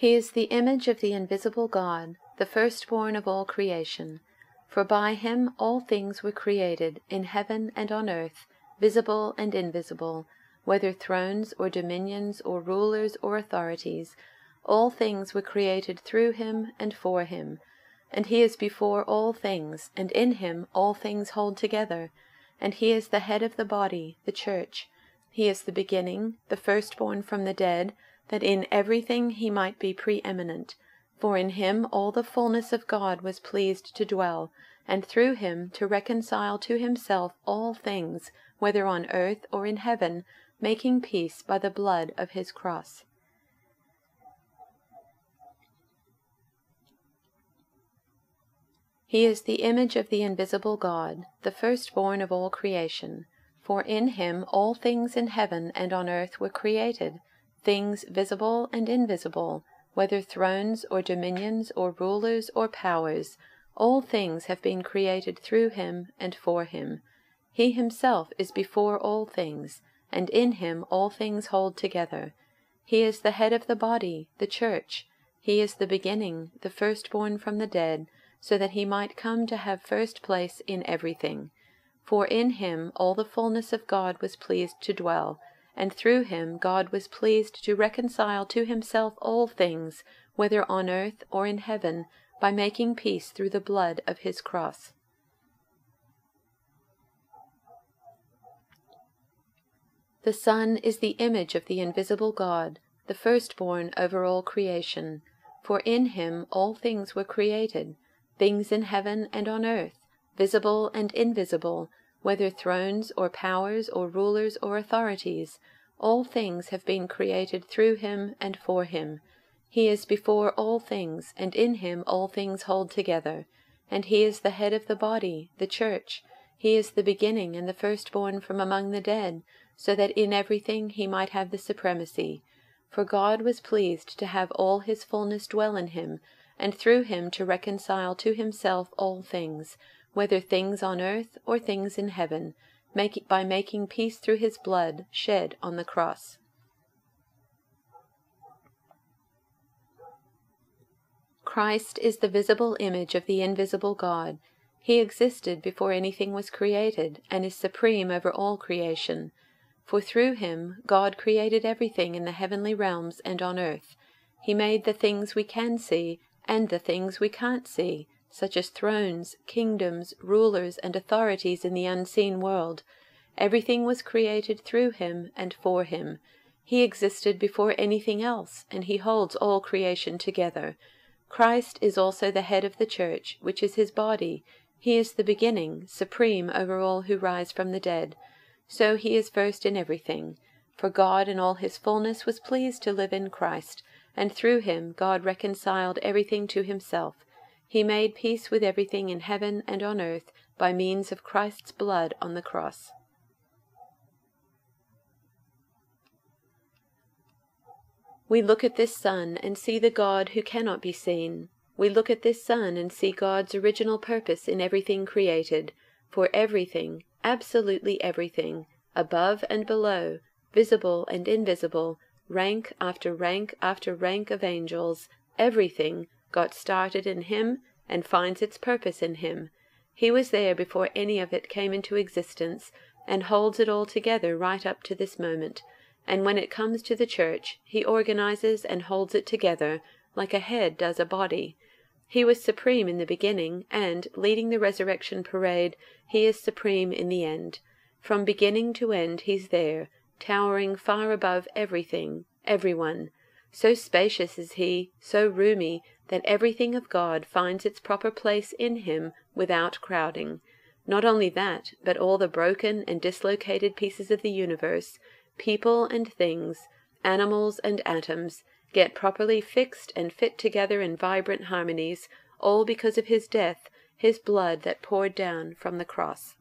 He is the image of the invisible God, the firstborn of all creation. For by him all things were created, in heaven and on earth, visible and invisible, whether thrones or dominions or rulers or authorities. All things were created through him and for him. And he is before all things, and in him all things hold together. And he is the head of the body, the church. He is the beginning, the firstborn from the dead, that in everything he might be preeminent. For in him all the fullness of God was pleased to dwell, and through him to reconcile to himself all things, whether on earth or in heaven, making peace by the blood of his cross. He is the image of the invisible God, the firstborn of all creation. For in him all things in heaven and on earth were created, things visible and invisible, whether thrones or dominions or rulers or powers. All things have been created through him and for him. He himself is before all things, and in him all things hold together. He is the head of the body, the church. He is the beginning, the firstborn from the dead, so that he might come to have first place in everything. For in him all the fullness of God was pleased to dwell, and through him God was pleased to reconcile to himself all things, whether on earth or in heaven, by making peace through the blood of his cross. The Son is the image of the invisible God, the firstborn over all creation. For in him all things were created, things in heaven and on earth, visible and invisible, whether thrones or powers or rulers or authorities. All things have been created through him and for him. He is before all things, and in him all things hold together. And he is the head of the body, the church. He is the beginning and the firstborn from among the dead, so that in everything he might have the supremacy. For God was pleased to have all his fullness dwell in him, and through him to reconcile to himself all things, whether things on earth or things in heaven, by making peace through his blood shed on the cross. Christ is the visible image of the invisible God. He existed before anything was created, and is supreme over all creation. For through him God created everything in the heavenly realms and on earth. He made the things we can see and the things we can't see, such as thrones, kingdoms, rulers, and authorities in the unseen world. Everything was created through him and for him. He existed before anything else, and he holds all creation together. Christ is also the head of the church, which is his body. He is the beginning, supreme over all who rise from the dead. So he is first in everything. For God in all his fullness was pleased to live in Christ, and through him God reconciled everything to himself. He made peace with everything in heaven and on earth by means of Christ's blood on the cross. We look at this Son and see the God who cannot be seen. We look at this Son and see God's original purpose in everything created. For everything, absolutely everything, above and below, visible and invisible, rank after rank after rank of angels, everything got started in him and finds its purpose in him. He was there before any of it came into existence, and holds it all together right up to this moment. And when it comes to the church, he organizes and holds it together, like a head does a body. He was supreme in the beginning, and, leading the resurrection parade, he is supreme in the end. From beginning to end he's there, towering far above everything, everyone. So spacious is he, so roomy, that everything of God finds its proper place in him without crowding. Not only that, but all the broken and dislocated pieces of the universe, people and things, animals and atoms, get properly fixed and fit together in vibrant harmonies, all because of his death, his blood that poured down from the cross.